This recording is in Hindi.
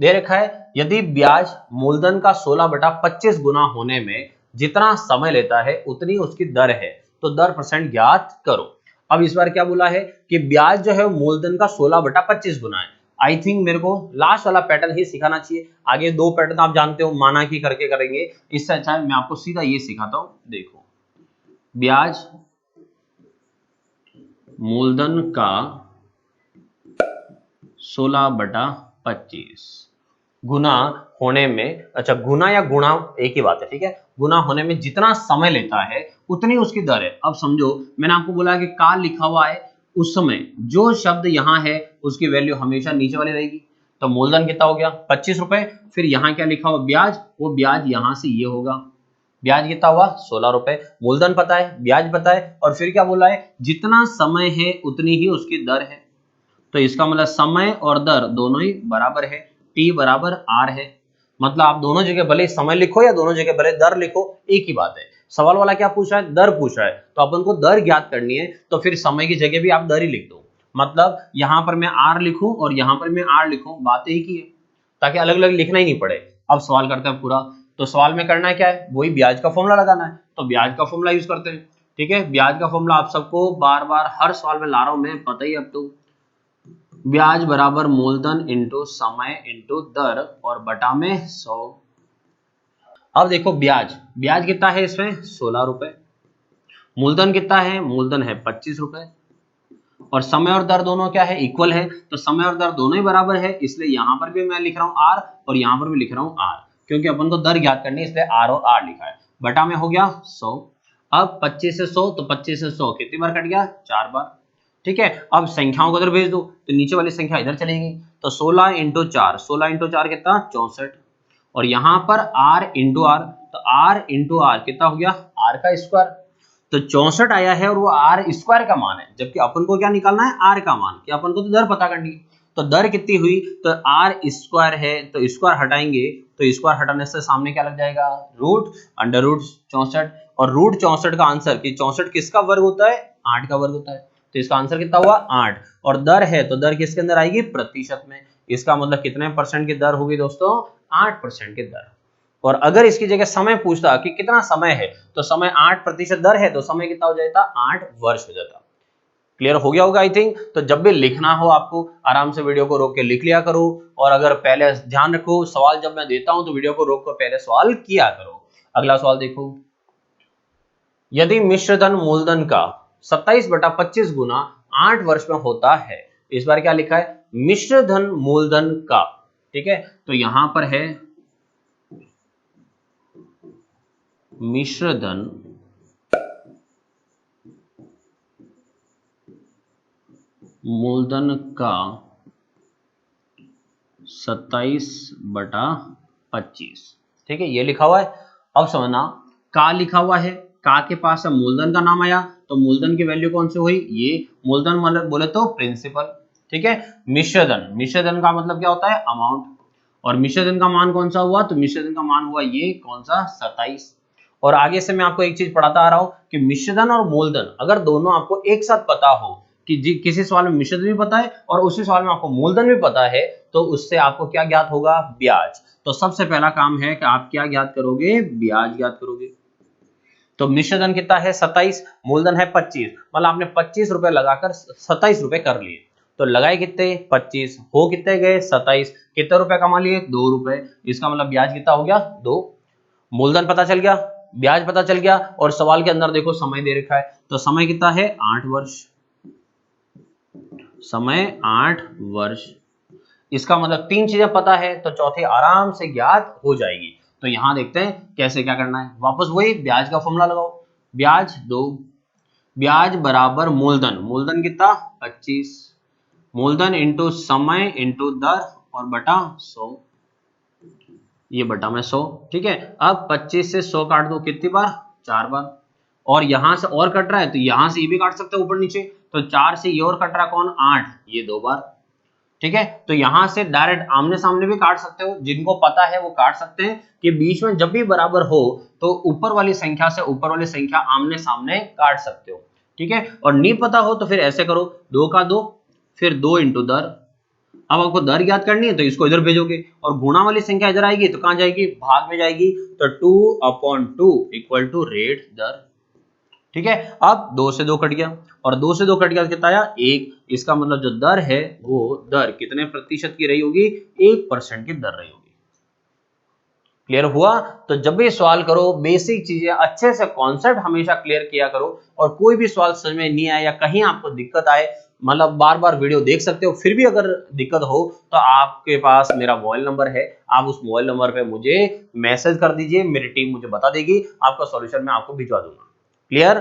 दे रखा है यदि ब्याज मूलधन का 16/25 गुना होने में जितना समय लेता है उतनी उसकी दर है, तो दर % ज्ञात करो। अब इस बार क्या बोला है कि ब्याज जो है मूलधन का 16/25 गुना है। आई थिंक मेरे को लास्ट वाला पैटर्न ही सिखाना चाहिए, आगे दो पैटर्न आप जानते हो माना की करके करेंगे, इससे अच्छा है मैं आपको सीधा ये सिखाता हूं। देखो, ब्याज मूलधन का 16/25 गुना होने में, अच्छा गुना या गुणा एक ही बात है, ठीक है, गुना होने में जितना समय लेता है उतनी उसकी दर है। अब समझो मैंने आपको बोला कि काल लिखा हुआ है, उस समय जो शब्द यहाँ है उसकी वैल्यू हमेशा नीचे वाली रहेगी। तो मूलधन कितना हो गया 25 रुपए, फिर यहाँ क्या लिखा हुआ ब्याज, वो ब्याज यहाँ से ये होगा, ब्याज कितना हुआ 16 रुपए, मूलधन पता है ब्याज पता है, और फिर क्या बोला है जितना समय है उतनी ही उसकी दर है। तो इसका मतलब समय और दर दोनों ही बराबर है, T बराबर R है। मतलब आप दोनों जगह भले समय लिखो या दोनों जगह भले दर लिखो, एक ही बात है। सवाल वाला क्या पूछा है, दर पूछा है, तो अपन को दर ज्ञात करनी है, तो फिर समय की जगह भी आप दर ही लिख दो। मतलब यहां पर मैं R लिखूं और यहां पर मैं R लिखूं, बात एक ही है, ताकि अलग अलग लिखना ही नहीं पड़े। अब सवाल करते हैं पूरा, तो सवाल में करना है क्या है, वही ब्याज का फॉर्मूला लगाना है, तो ब्याज का फॉर्मूला यूज करते हैं। ठीक है, ब्याज का फॉर्मूला आप सबको बार बार हर सवाल में ला रहा हूं मैं, पता ही अब तो, ब्याज बराबर मूलधन इंटू समय इंटू दर और बटा में 100। अब देखो ब्याज, ब्याज कितना है इसमें 16 रुपए, मूलधन कितना है, मूलधन है 25 रुपए, और समय और दर दोनों क्या है इक्वल है, तो समय और दर दोनों ही बराबर है, इसलिए यहां पर भी मैं लिख रहा हूं R और यहां पर भी लिख रहा हूं R, क्योंकि अपन को दर ज्ञात करनी है इसलिए R और R लिखा है। बटा में हो गया 100। अब 25 से 100, तो 25 से 100 कितनी बार कट गया, 4 बार। ठीक है, अब संख्याओं को इधर भेज दो, तो नीचे वाली संख्या इधर चलेगी, तो 16 इंटू 4, 16 इंटू 4 कितना 64, और यहां पर R इंटू R, तो R इंटू R कितना हो गया R का स्क्वायर, तो 64 आया है और वो R स्क्वायर का मान है, जबकि अपन को क्या निकालना है R का मान, कि अपन को तो दर पता करनी है। तो दर कितनी हुई, तो R स्क्वायर है, तो स्क्वायर हटाएंगे, तो स्क्वायर हटाने से सामने क्या लग जाएगा रूट, अंडर रूट 64, और रूट 64 का आंसर, कि 64 किसका वर्ग होता है 8 का वर्ग होता है, तो इसका आंसर कितना हुआ 8। और दर है तो दर किसके अंदर आएगी प्रतिशत में, इसका मतलब कितने % की दर होगी दोस्तों 8% की दर। और अगर इसकी जगह समय पूछता कि कितना समय है, तो समय 8% दर है, तो समय कितना हो जाता 8 वर्ष हो जाता। क्लियर हो गया होगा आई थिंक। तो जब भी लिखना हो आपको आराम से वीडियो को रोक के लिख लिया करो, और अगर पहले ध्यान रखो सवाल जब मैं देता हूं तो वीडियो को रोक कर पहले सवाल किया करो। अगला सवाल देखो, यदि मिश्रधन मूलधन का 27/25 गुना 8 वर्ष में होता है, इस बार क्या लिखा है मिश्रधन मूलधन का, ठीक है, तो यहां पर है मिश्रधन मूलधन का 27/25, ठीक है, ये लिखा हुआ है। अब समझना का लिखा हुआ है, का के पास मूलधन का नाम आया, तो मूलधन की वैल्यू कौन सी हुई, ये मूलधन मतलब बोले तो प्रिंसिपल, ठीक है। मिश्रधन, मिश्रधन का मतलब क्या होता है अमाउंट, और मिश्रधन का मान कौन सा हुआ, तो मिश्रधन का मान हुआ ये कौन सा 27। और आगे से मैं आपको एक चीज पढ़ाता आ रहा हूं कि मिश्रधन और मूलधन अगर दोनों आपको एक साथ पता हो, कि किसी सवाल में मिश्रधन भी पता है और उसी सवाल में आपको मूलधन भी पता है, तो उससे आपको क्या ज्ञात होगा ब्याज। तो सबसे पहला काम है कि आप क्या ज्ञात करोगे, ब्याज ज्ञात करोगे। तो मिश्रधन कितना है 27, मूलधन है 25, मतलब आपने 25 रुपए लगाकर 27 रुपए कर लिए, तो लगाए कितने 25, हो कितने गए 27, कितने रुपए कमा लिए 2 रुपए, इसका मतलब ब्याज कितना हो गया 2। मूलधन पता चल गया, ब्याज पता चल गया, और सवाल के अंदर देखो समय दे रखा है, तो समय कितना है 8 वर्ष, समय 8 वर्ष, इसका मतलब 3 चीजें पता है, तो चौथी आराम से ज्ञात हो जाएगी। तो यहां देखते हैं कैसे क्या करना है, वापस वही ब्याज का फॉर्मूला लगाओ, ब्याज 2, ब्याज बराबर मूलधन, मूलधन कितना 25, मूलधन इंटू समय इंटू दर और बटा 100, ये बटा में 100, ठीक है। अब 25 से 100 काट दो, कितनी बार 4 बार, और यहां से और कट रहा है तो यहां से ये भी काट सकते हो ऊपर नीचे, तो 4 से ये और कट रहा कौन 8, ये 2 बार, ठीक है। तो यहां से डायरेक्ट आमने सामने भी काट सकते हो, जिनको पता है वो काट सकते हैं कि बीच में जब भी बराबर हो तो ऊपर वाली संख्या से ऊपर वाली संख्या आमने सामने काट सकते हो, ठीक है। और नहीं पता हो तो फिर ऐसे करो 2 का 2, फिर 2 इंटू दर, अब आपको दर याद करनी है तो इसको इधर भेजोगे और गुणा वाली संख्या इधर आएगी तो कहां जाएगी, भाग में जाएगी, तो 2/2 इक्वल टू रेट दर। ठीक है, अब 2 से 2 कट गया और 2 से 2 कट गया कितना आया 1। इसका मतलब जो दर है वो दर कितने प्रतिशत की रही होगी, 1% की दर रही होगी। क्लियर हुआ? तो जब भी सवाल करो बेसिक चीजें अच्छे से, कॉन्सेप्ट हमेशा क्लियर किया करो और कोई भी सवाल समझ में नहीं आए या कहीं आपको दिक्कत आए, मतलब बार बार वीडियो देख सकते हो, फिर भी अगर दिक्कत हो तो आपके पास मेरा मोबाइल नंबर है, आप उस मोबाइल नंबर पे मुझे मैसेज कर दीजिए, मेरी टीम मुझे बता देगी, आपका सॉल्यूशन मैं आपको भिजवा दूंगा। क्लियर?